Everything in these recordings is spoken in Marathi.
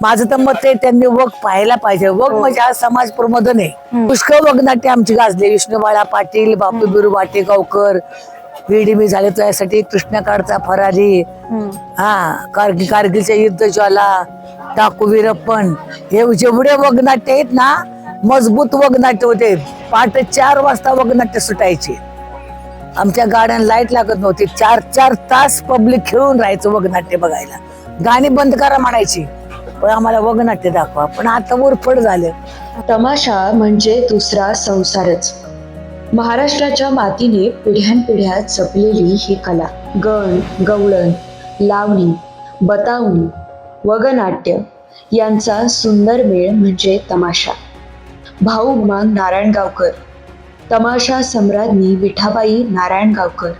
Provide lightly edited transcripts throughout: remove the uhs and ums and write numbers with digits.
माझं तर मत आहे त्यांनी वग पाहायला पाहिजे. वग म्हणजे हा समाज प्रमोदन आहे. पुष्कळ वगनाट्य आमची गाजले. विष्णुबाळा पाटील, बापू बिरू वाटेगावकर, मी झाले त्यासाठी कृष्णकाठचा फरारी, कारगिलच्या युद्ध ज्वाला, टाकू वीरप्पन, हे जेवढे वगनाट्य आहेत ना, मजबूत वगनाट्य होते. पहाटे 4 वाजता वगनाट्य सुटायचे. आमच्या गाड्यांना लाईट लागत नव्हती. 4 तास पब्लिक खेळून राहायचं वगनाट्य बघायला. गाणी बंद करा म्हणायची, पण आम्हाला वगनाट्य दाखवा. पण आता उरफड झालं. तमाशा म्हणजे दुसरा संसारच. महाराष्ट्राच्या मातीने पिढ्यानपिढ्या जपलेली ही कला. गण, गवळण, लावणी, बतावणी, वगनाट्य यांचा सुंदर मेळ म्हणजे तमाशा. भाऊ उमांग नारायणगावकर, तमाशा सम्राज्ञी विठाबाई नारायणगावकर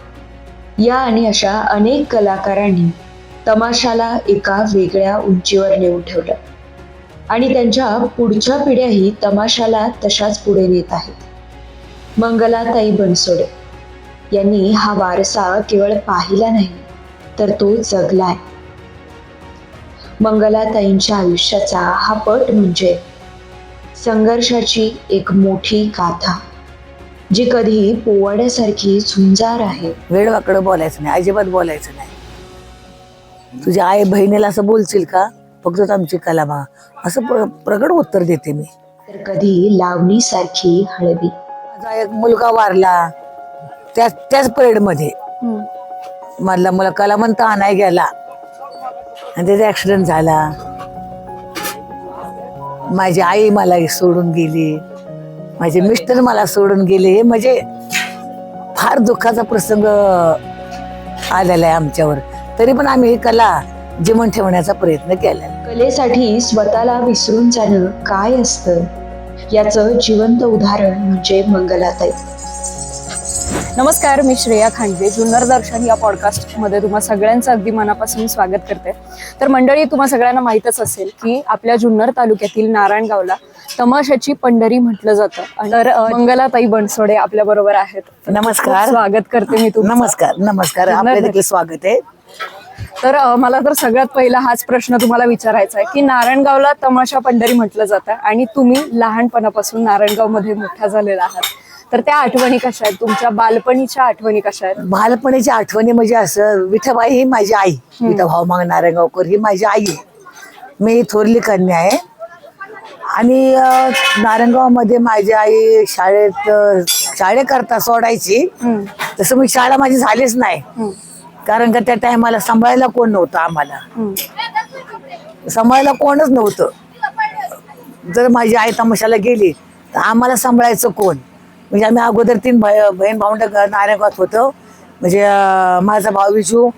या आणि अशा अनेक कलाकारांनी तमाशाला एका वेगळ्या उंचीवर नेऊन ठेवलं आणि त्यांच्या पुढच्या पिढ्याही तमाशाला तशाच पुढे नेत आहेत. मंगलाताई बनसोडे यांनी हा वारसा केवळ पाहिला नाही तर तो जगलाय. मंगलाताईंच्या आयुष्याचा हा पट म्हणजे संघर्षाची एक मोठी गाथा, जी कधी पोवाड्यासारखी झुंजार आहे. वेडवाकडं बोलायचं नाही, अजिबात बोलायचं नाही. तुझ्या आई बहिणीला असं बोलशील का, फक्त आमची कला बघा, असं प्रगड उत्तर देते मी. तर कधी लावणीसारखी हळवी. माझा एक मुलगा वारला त्याच परेड मध्ये. मला कलावंत आणाय गेला आणि त्याचा ऍक्सिडेंट झाला. माझी आई मला सोडून गेली, माझे मिस्टर मला सोडून गेले. हे म्हणजे फार दुःखाचा प्रसंग आलेला आहे आमच्यावर. तरी पण आम्ही ही कला जीवन ठेवण्याचा प्रयत्न केला. कलेसाठी स्वतःला विसरून जाणं काय असतं याचं जिवंत उदाहरण म्हणजे मंगलाताई. नमस्कार, मी श्रेया खांडगे. जुन्नर दर्शन या पॉडकास्टमध्ये तुम्हा सगळ्यांचं अगदी मनापासून स्वागत करते. तर मंडळी, तुम्हा सगळ्यांना माहीतच असेल की आपल्या जुन्नर तालुक्यातील नारायणगावला तमाशाची पंढरी म्हटलं जातं. तर मंगलाताई बनसोडे आपल्या बरोबर आहेत. नमस्कार, स्वागत करते मी तुमचं. नमस्कार. आपल्या देखील स्वागत आहे. तर मला तर सगळ्यात पहिला हाच प्रश्न तुम्हाला विचारायचा आहे की नारायणगावला तमाशा पंढरी म्हटलं जातं आणि तुम्ही लहानपणापासून नारायणगाव मध्ये मोठ्या झालेला आहात. तर त्या आठवणी कशा आहेत? तुमच्या बालपणीच्या आठवणी कशा आहेत? बालपणीच्या आठवणी म्हणजे असं, विठाबाई ही माझी आई, विठाभाऊ मांग नारायणगावकर ही माझी आई आहे. मी थोरली कन्या आहे. आणि नारायणगावमध्ये माझी आई शाळेकरता सोडायची. तसं मी शाळा माझी झालीच नाही, कारण का त्या टायमाला सांभाळायला कोण नव्हतं. आम्हाला सांभाळायला कोणच नव्हतं. जर माझी आई तमाशाला गेली तर आम्हाला सांभाळायचं कोण? म्हणजे आम्ही अगोदर 3 बहीण भावंड नारायणगावात होतो. म्हणजे माझा भाऊ विजू,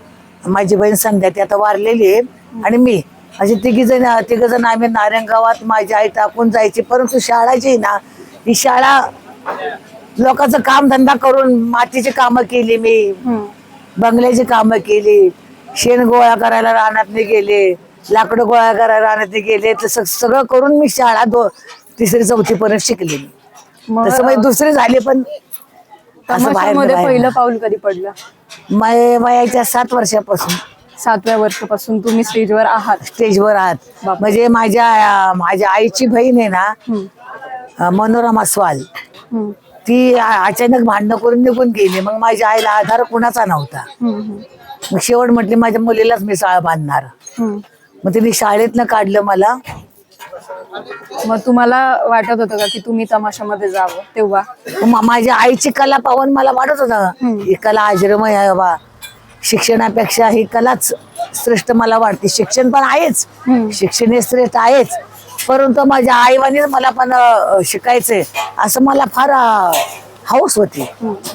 माझी बहीण संध्या, ती आता वारलेली आहे, आणि मी, असे तिघ जण आम्ही नारायणगावात माझी आई टाकून जायची. परंतु शाळा जी ना, ही शाळा लोकांचं काम धंदा करून मातीची कामं केली मी, बंगल्याची कामं केली, शेण गोळा करायला रानात गेले, लाकडं गोळा करायला रानात गेले. तसं सगळं करून मी शाळा 3री 4थी पर्यंत शिकले. तसं म्हणजे 2री झाली, पण तमाशामध्ये पहिलं पाऊल कधी पडलं? वयाच्या 7 वर्षापासून. 7व्या वर्षापासून तुम्ही स्टेजवर आहात? म्हणजे माझ्या आईची बहीण आहे ना, मनोरमा स्वाल, ती अचानक भांडणं करून निघून गेली. मग माझ्या आईला आधार कुणाचा नव्हता. मग शेवट म्हटली माझ्या मुलीलाच मी शाळा बांधणार. मग तिने शाळेतनं काढलं मला. मग तुम्हाला वाटत होतं का की तुम्ही तमाशामध्ये जावं तेव्हा? माझ्या आईची कला पाहून मला वाटत होतं ही कला आश्रमय आहे बाबा, शिक्षणापेक्षा ही कलाच श्रेष्ठ मला वाटते. शिक्षण पण आहेच, शिक्षण हे श्रेष्ठ आहेच, परंतु माझ्या आईवानीच मला पण शिकायचंय असं मला फार हौस होती.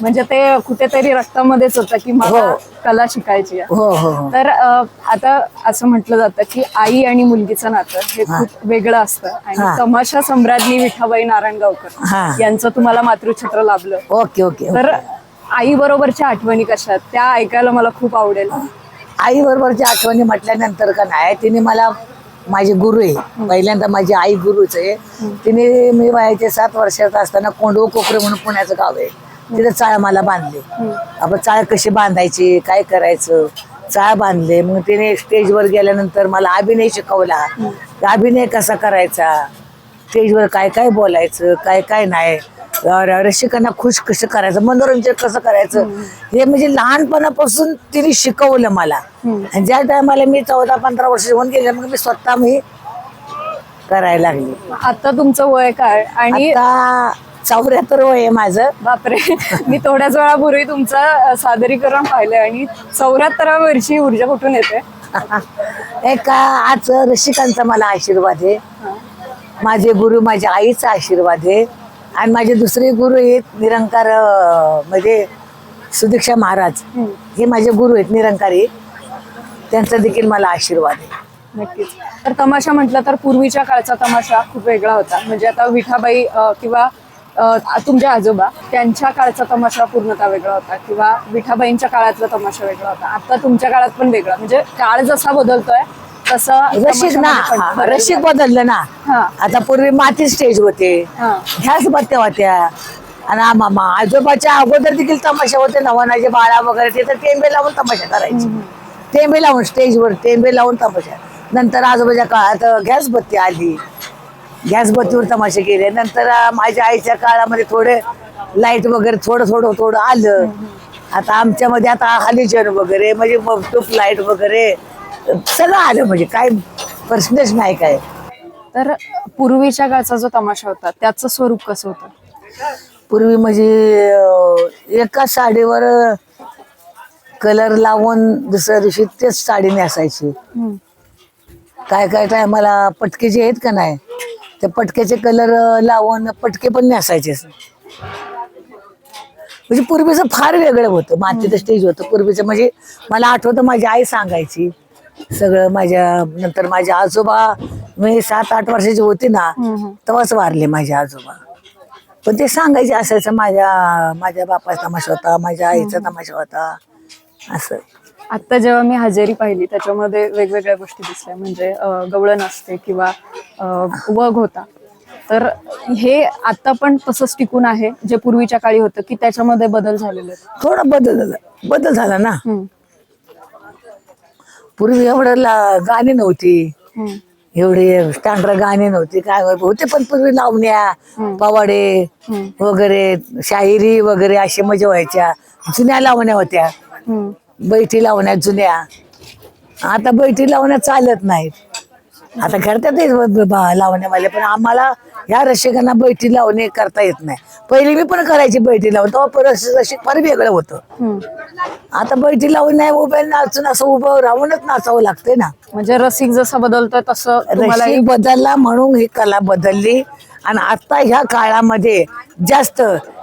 म्हणजे ते कुठेतरी रक्तामध्येच होतं की मला कला शिकायची आहे. हो. तर आता असं म्हटलं जातं की आई आणि मुलगीचं नातं हे खूप वेगळं असतं आणि तमाशा सम्राज्ञी विठाबाई नारायणगावकर यांचं तुम्हाला मातृछत्र लाभलं. ओके. तर आई बरोबरच्या आठवणी कशा आहेत त्या ऐकायला मला खूप आवडेल. आई बरोबरच्या आठवणी म्हटल्यानंतर का नाही, तिने मला, माझी गुरु आहे, पहिल्यांदा माझी आई गुरुच आहे. तिने मी वयाच्या 7 वर्षाचा असताना कोंडव कोपरे म्हणून पुण्याचं गाव आहे, तिथे चाळ मला बांधले. आपण चाळ कशी बांधायची, काय करायचं चाळ बांधले. मग तिने स्टेजवर गेल्यानंतर मला अभिनय शिकवला. अभिनय कसा करायचा, स्टेजवर काय काय बोलायचं, काय काय नाही, रसिकांना खुश कसं करायचं, मनोरंजन कसं करायचं, हे म्हणजे लहानपणापासून तिने शिकवलं मला. आणि ज्या टायमाला मी 14-15 वर्ष होऊन गेले, मग मी स्वतः करायला लागली. आता तुमचं वय काय? आणि आता 74 वय आहे माझं. बापरे, मी थोड्याच वेळापूर्वी तुमचं सादरीकरण पाहिलंय आणि 74व्या वर्षी ऊर्जा कुठून येते? एक आज रसिकांचा मला आशीर्वाद आहे, माझे गुरु माझ्या आईचा आशीर्वाद आहे, आणि माझे दुसरे गुरु आहेत निरंकार, म्हणजे सुदीक्षा महाराज, हे माझे गुरु आहेत निरंकारी, त्यांचा देखील मला आशीर्वाद आहे. नक्कीच. तर तमाशा म्हटलं तर पूर्वीच्या काळचा तमाशा खूप वेगळा होता. म्हणजे आता विठाबाई किंवा तुमचे आजोबा त्यांच्या काळचा तमाशा पूर्णतः वेगळा होता, किंवा विठाबाईंच्या काळातला तमाशा वेगळा होता. आता तुमच्या काळात पण वेगळा, म्हणजे काळ जसा बदलतोय तसं रसिक ना, रसिक बदललं ना. हा. आता पूर्वी माती स्टेज होते, हा. ह्याच बत्त्या होत्या. आणि आजोबाच्या अगोदर देखील तमाशा होते, नवनाचे बाळा वगैरे, ते तर टेंबे लावून तमाशा करायचे. टेंबे लावून स्टेजवर टेंबे लावून तमाशा. नंतर आजोबाच्या काळात गॅस बत्ती आली, गॅस बत्तीवर तमाशे केले. नंतर माझ्या आईच्या काळामध्ये थोडे लाईट वगैरे थोडं आलं. आता आमच्यामध्ये आता हॅलोजन वगैरे, म्हणजे ट्यूब लाईट वगैरे सगळं आलं, म्हणजे काय प्रश्नच नाही काय. तर पूर्वीच्या काळचा जो तमाशा होता त्याचं स्वरूप कसं होतं? पूर्वी म्हणजे एका साडीवर कलर लावून दुसऱ्या दिवशी तेच साडी नेसायची. काय काय टायमाला पटके जे आहेत का नाही, ते पटक्याचे कलर लावून पटके पण नेसायचे. म्हणजे पूर्वीचं फार वेगळं होतं, मातीचं स्टेज होतं पूर्वीचं. म्हणजे मला आठवतं माझी आई सांगायची सगळं. नंतर माझे आजोबा, मी 7-8 वर्षाची होती ना तेव्हाच वारले माझे आजोबा, पण ते सांगायचे असायचं, माझ्या बापाचा तमाशा होता, माझ्या आईचा तमाशा होता असं. आता जेव्हा मी हजेरी पाहिली त्याच्यामध्ये वेगवेगळ्या गोष्टी दिसल्या, म्हणजे गवळण असते किंवा वग होता. तर हे आता पण तसंच टिकून आहे जे पूर्वीच्या काळी होतं, की त्याच्यामध्ये बदल झालेले आहेत? थोडा बदल झाला ना. पूर्वी एवढं गाणी नव्हती, एवढे स्टँडर्ड गाणी नव्हती, काय होते, पण पूर्वी लावण्या, पवाडे वगैरे, शाहिरी वगैरे अशी मजा व्हायच्या. जुन्या लावण्या होत्या, बैठी लावण्या जुन्या. आता बैठी लावण्या चालत नाहीत, आता करतात लावण्यावाले, पण आम्हाला ह्या रसिकांना बैठी लावणे करता येत नाही. पहिली मी पण करायची बैठी लावून, तेव्हा रसिक फार वेगळं होतं. आता बैठी लावून नाही, उभ्या नाचून असं उभं राहूनच नाचावं लागतंय ना. म्हणजे रसिक जसा बदलतोय तसं रसिक बदलला म्हणून ही कला बदलली. आणि आता ह्या काळामध्ये जास्त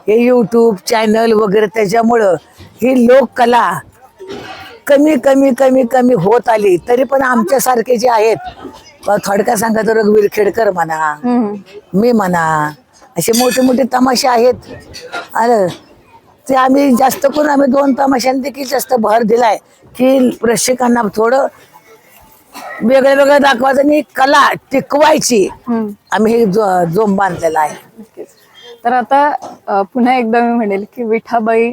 हे युट्यूब चॅनल वगैरे त्याच्यामुळं ही लोककला कमी कमी कमी कमी होत आली. तरी पण आमच्यासारखे जे आहेत, थोडक्यात सांगायचं रघुवीर खेडकर म्हणा, मी म्हणा, असे मोठे मोठे तमाशे आहेत. अरे ते आम्ही जास्त करून 2 तमाशांनी देखील जास्त भर दिलाय, की रसिकांना थोडं वेगळं वेगळं दाखवायचं आणि कला टिकवायची. आम्ही हे जोम बांधलेला आहे. तर आता पुन्हा एकदा मी म्हणेल की विठाबाई,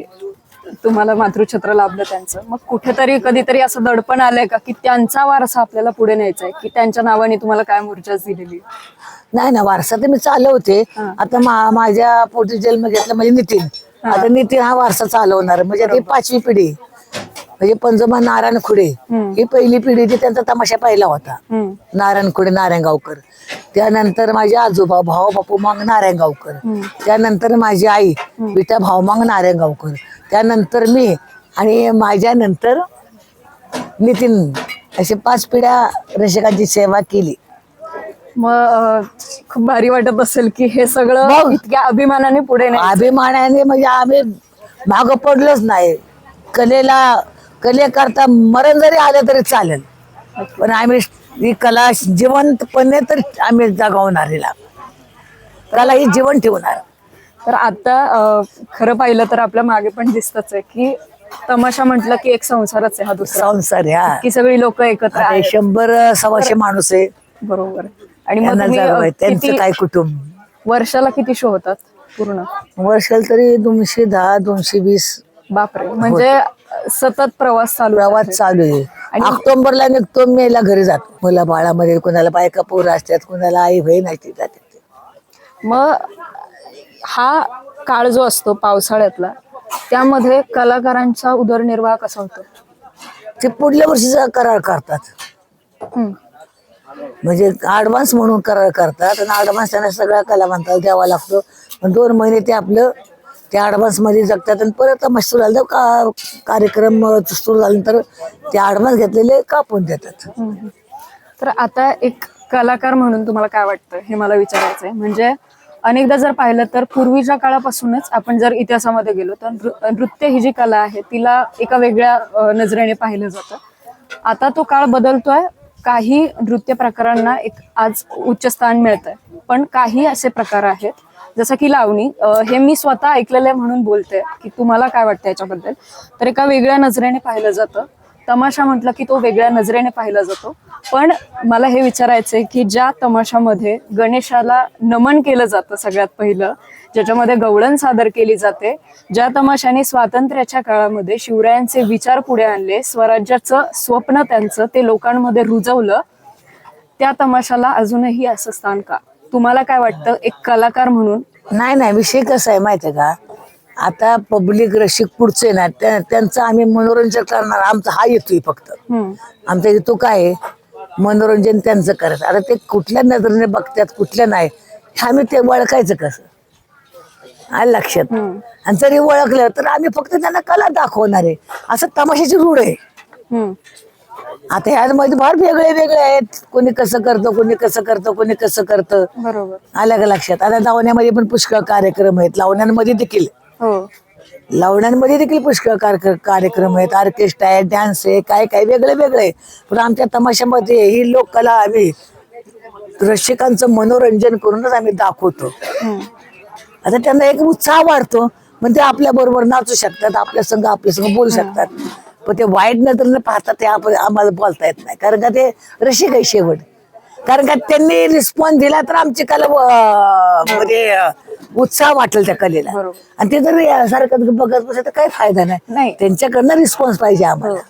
तुम्हाला मातृछत्र लाभलं त्यांचं, मग कुठेतरी कधीतरी असं दडपण आलंय का की त्यांचा वारसा आपल्याला पुढे न्यायचा आहे, की त्यांच्या नावाने तुम्हाला काय ऊर्जा दिलेली? नाही ना, वारसा तर मी चालवते. आता माझ्या पोटी जन्म घेतला म्हणजे नितीन, आता नितीन हा वारसा चालवणार. म्हणजे ती 5वी पिढी, म्हणजे पंजोबा नारायण खुडे ही पहिली पिढी, ती त्यांचा तमाशा पहिला होता. नारायण खुडे नारायणगावकर, त्यानंतर माझे आजोबा भाऊ बापू मांग नारायणगावकर, त्यानंतर माझी आई विठा भाऊ मांग नारायणगावकर, त्यानंतर मी, आणि माझ्या नंतर नितीन, असे 5 पिढ्या रसिकांची सेवा केली. मग खूप भारी वाटत असेल की हे सगळं इतक्या अभिमानाने पुढे नाही? अभिमानाने म्हणजे आम्ही मागं पडलोच नाही. कलेकरता मरण जरी आलं तरी चालेल, पण आम्ही ही कला जिवंतपणे तर आम्ही जगवणार, हिला कला ही जीवन ठेवणार. तर आता खरं पाहिलं तर आपल्या मागे पण दिसतच आहे की तमाशा म्हटलं की एक संसारच आहे हा दुसरा संसार, ह्या की सगळी लोक एकत्र आहेत. 100-125 माणूस आहे, बरोबर. आणि मग त्यांचं काय कुटुंब. वर्षाला किती शो होतात पूर्ण? वर्षाला तरी 210-220. बापरे. म्हणजे सतत प्रवास चालू प्रवास आहे. चालू आहे. आणि- ऑक्टोबरला निघतो, मेला घरी जातो. मुला बाळामध्ये कोणाला बायका पोरं असतात, कोणाला आई बहीण असते, जाते. मग हा काळ जो असतो पावसाळ्यातला, त्यामध्ये कलाकारांचा उदरनिर्वाह कसा होतो? ते पुढल्या वर्षीचा करार करतात. हम्म. म्हणजे ऍडव्हान्स म्हणून करार करतात आणि ऍडव्हान्स त्यांना सगळ्या कलावंताला द्यावा लागतो. पण 2 महिने ते आपलं त्या ऍडव्हान्स मध्ये जगतात आणि परत मग सुरू झालं कार्यक्रम सुरू झाल्यानंतर ते ऍडव्हान्स घेतलेले कापून देतात. तर आता एक कलाकार म्हणून तुम्हाला काय वाटतं हे मला विचारायचंय. म्हणजे अनेकदा जर पाहिलं तर पूर्वीच्या काळापासूनच आपण जर इतिहासामध्ये गेलो तर नृत्य ही जी कला आहे तिला एका वेगळ्या नजरेने पाहिलं जातं. आता तो काळ बदलतोय. काही नृत्य प्रकारांना एक आज उच्च स्थान मिळतंय, पण काही असे प्रकार आहेत जसं की लावणी. हे मी स्वतः ऐकलेलं आहे म्हणून बोलते की तुम्हाला काय वाटतं याच्याबद्दल. तर एका वेगळ्या नजरेने पाहिलं जातं. तमाशा म्हटलं की तो वेगळ्या नजरेने पाहिला जातो. पण मला हे विचारायचंय की ज्या तमाशामध्ये गणेशाला नमन केलं जातं सगळ्यात पहिलं, ज्याच्यामध्ये गवळण सादर केली जाते, ज्या तमाशाने स्वातंत्र्याच्या काळामध्ये शिवरायांचे विचार पुढे आणले, स्वराज्याचं स्वप्न त्यांचं ते लोकांमध्ये रुजवलं, त्या तमाशाला अजूनही असं स्थान का? तुम्हाला काय वाटतं एक कलाकार म्हणून? नाही, विषय कसा आहे माहिती आहे का, आता पब्लिक रसिक पुढचे ना त्यांचं आम्ही मनोरंजन करणार, आमचा हा येतोय फक्त. आमचा येतो काय आहे, मनोरंजन त्यांचं करायचं. आता ते कुठल्या नजरेने बघतात कुठल्या नाही हे आम्ही ते ओळखायचं कसं, आलं लक्षात. आणि जरी ओळखलं तर आम्ही फक्त त्यांना कला दाखवणार आहे, असं तमाशाची रूढ आहे. आता ह्यामध्ये फार वेगळे वेगळे आहेत, कोणी कसं करतं, कोणी कसं करतं, कोणी कसं करतं, बरोबर. आलं का लक्षात. आता लावण्यामध्ये पण पुष्कळ कार्यक्रम आहेत, लावण्यांमध्ये देखील पुष्कळ कार्यक्रम आहेत, ऑर्केस्ट्रा आहे, डान्स आहे, काय काय वेगळे वेगळे. पण आमच्या तमाशामध्ये ही लोककला आम्ही रसिकांचं मनोरंजन करूनच आम्ही दाखवतो. आता त्यांना एक उत्साह वाढतो, मग ते आपल्या बरोबर नाचू शकतात, आपल्या संग बोलू शकतात. पण ते वाईट नजरेने पाहतात ते आम्हाला बोलता येत नाही, कारण का ते रसिक आहे शेवट. कारण का त्यांनी रिस्पॉन्स दिला तर आमची कला मध्ये उत्साह वाटेल त्या कलेला. आणि ते जर सारखं बघत बसेल तर काही फायदा नाही. त्यांच्याकडनं रिस्पॉन्स पाहिजे आम्हाला.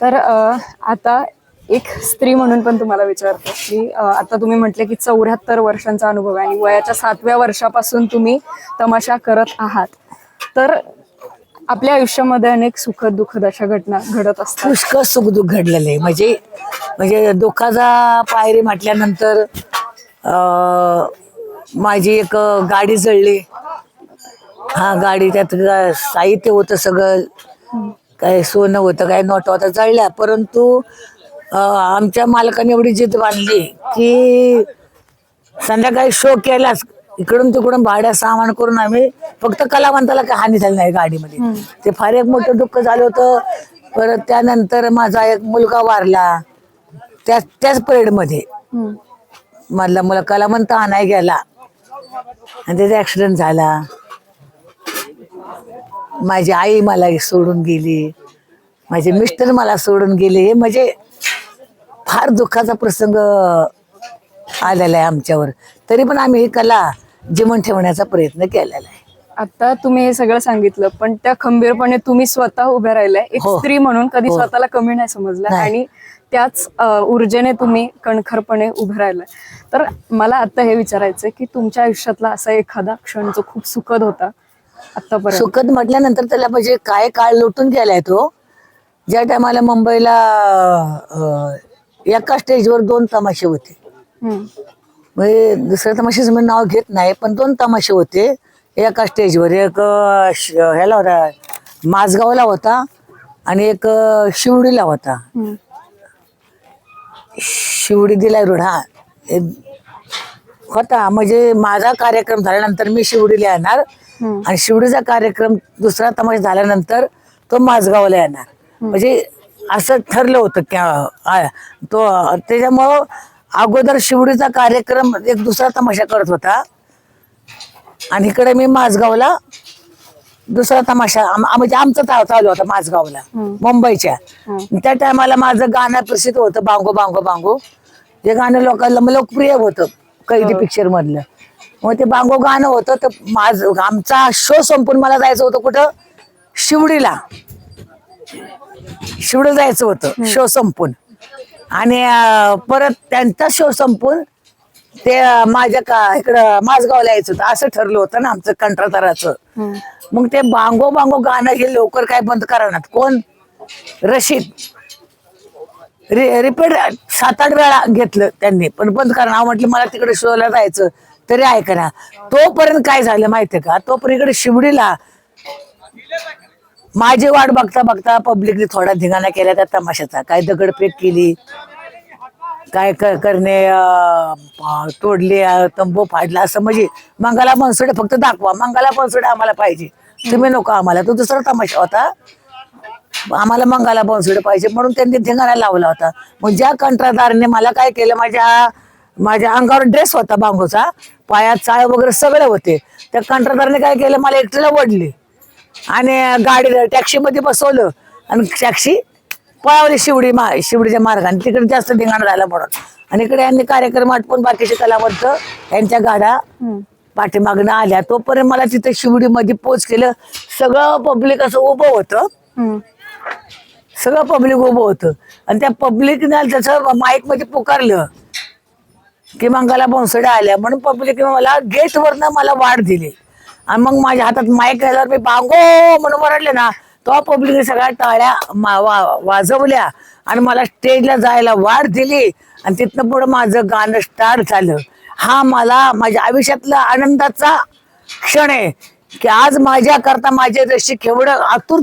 तर आता एक स्त्री म्हणून पण तुम्हाला विचारतो की आता तुम्ही म्हटले की 74 वर्षांचा अनुभव आहे आणि वयाच्या 7व्या वर्षापासून तुम्ही तमाशा करत आहात. तर आपल्या आयुष्यामध्ये अनेक सुखद दुःखद अशा घटना घडत असतात. पुष्कळ सुखदुःख घडलेलं आहे. म्हणजे दुःखाचा पायरी म्हटल्यानंतर माझी एक गाडी जळली. हा गाडी, त्यात साहित्य होतं सगळं, काय सोनं होतं, काय नोटा होता, जळल्या. परंतु आमच्या मालकाने एवढी जिद्द बांधली की संध्याकाळी शो केलाच, इकडून तिकडून भाड्या सामान करून आम्ही, फक्त कलावंताला काही हानी झाली नाही गाडीमध्ये. ते फार एक मोठं दुःख झालं होतं. परत त्यानंतर माझा एक मुलगा वारला त्याच परेडमध्ये. मला कलावंत आणाय गेला आणि त्याचा ऍक्सिडेंट झाला. माझी आई मला सोडून गेली, माझे मिस्टर मला सोडून गेले. हे म्हणजे फार दुःखाचा प्रसंग आलेला आहे आमच्यावर. तरी पण आम्ही ही कला जीवन ठेवण्याचा प्रयत्न केलेला आहे. आता तुम्ही हे सगळं सांगितलं, पण त्या खंबीरपणे तुम्ही स्वतः उभ्या राहिलाय. एक स्त्री म्हणून कधी स्वतःला कमी नाही समजलं आणि त्याच ऊर्जेने तुम्ही कणखरपणे उभे राहिलाय. तर मला आता हे विचारायचंय की तुमच्या आयुष्यातला असा एखादा क्षण जो खूप सुखद होता आतापर्यंत? सुखद म्हटल्यानंतर त्याला म्हणजे काय काळ लुटून गेलाय तो. ज्या टायमाला मुंबईला एका स्टेजवर 2 तमाशे होते. म्हणजे दुसऱ्या तमाशाचं मी नाव घेत नाही, पण 2 तमाशे होते एका स्टेजवर. एक ह्याला होता, माझगावला होता आणि एक शिवडीला होता. शिवडी दिलाय रोड हा होता. म्हणजे माझा कार्यक्रम झाल्यानंतर मी शिवडीला येणार आणि शिवडीचा कार्यक्रम दुसरा तमाशा झाल्यानंतर तो माझगावला येणार. म्हणजे असं ठरलं होतं तो. त्याच्यामुळं अगोदर शिवडीचा कार्यक्रम एक दुसरा तमाशा करत होता आणि इकडे मी माझगावला दुसरा तमाशा, म्हणजे आमचा चालू होता माझगावला मुंबईच्या. त्या टायमाला माझं गाणं प्रसिद्ध होतं, बांगो बांगो बांगो. हे गाणं लोकांना लोकप्रिय होतं कैदी पिक्चर मधलं. मग ते बांगो गाणं होतं. तर आमचा शो संपून मला जायचं होतं कुठं, शिवडीला. शिवडे जायचं होतं शो संपून. आणि परत त्यांचा शो संपून ते माझ्या इकडं माझगावला यायचं होतं असं ठरलं होतं ना आमचं कंत्राटदाराचं. मग ते बांगो बांगो गाणं हे लवकर काय बंद करणार कोण? रशीद रिपीट 7-8 वेळा घेतलं त्यांनी पण बंद करणार. म्हटलं मला तिकडे शोला जायचं तरी ऐका ना. तोपर्यंत काय झालं माहितीये का, तोपर्यंत इकडे शिवडीला माझी वाट बघता बघता पब्लिकने थोडा धिंगाणा केला त्या तमाशाचा. काय दगडफेक केली, काय करणे, तोडले, तंबू फाडला, असं. म्हणजे मंगाला बनसोडे फक्त दाखवा, मंगाला बनसोडे आम्हाला पाहिजे, तुम्ही नको आम्हाला. तो दुसरा तमाशा होता, आम्हाला मंगाला बनसोडे पाहिजे म्हणून त्यांनी धिंगाणा लावला होता. मग ज्या कंत्राटदाराने मला काय केलं, माझ्या अंगावर ड्रेस होता बांगोचा, पायात चाळ वगैरे सगळे होते. त्या कंत्राटदाराने काय केलं, मला एकटीला ओढली आणि गाडी टॅक्सीमध्ये बसवलं आणि टॅक्सी पळावली शिवडीच्या मार्गाने. तिकडे जास्त धिंगाणा झाला म्हणून. आणि इकडे यांनी कार्यक्रम आटपून बाकीचे कलावंत यांच्या गाड्या पाठीमागणं आल्या. तोपर्यंत मला तिथे शिवडीमध्ये पोच केलं. सगळं पब्लिक असं उभं होतं, सगळं पब्लिक उभं होतं. आणि त्या पब्लिकने त्याचं माईक मध्ये पुकारलं की मंगाला बनसोडे आल्या म्हणून. पब्लिकने मला गेटवरनं मला वाट दिली आणि मग माझ्या हातात माईक आल्यावर मी बांगो म्हणून ओरडले ना, तो पब्लिकने सगळ्या टाळ्या वाजवल्या आणि मला स्टेजला जायला वाट दिली. आणि तिथनं पुढं माझं गाणं स्टार्ट झालं. हा मला माझ्या आयुष्यातला आनंदाचा क्षण आहे की आज माझ्याकरता माझे रसिक एवढं आतुर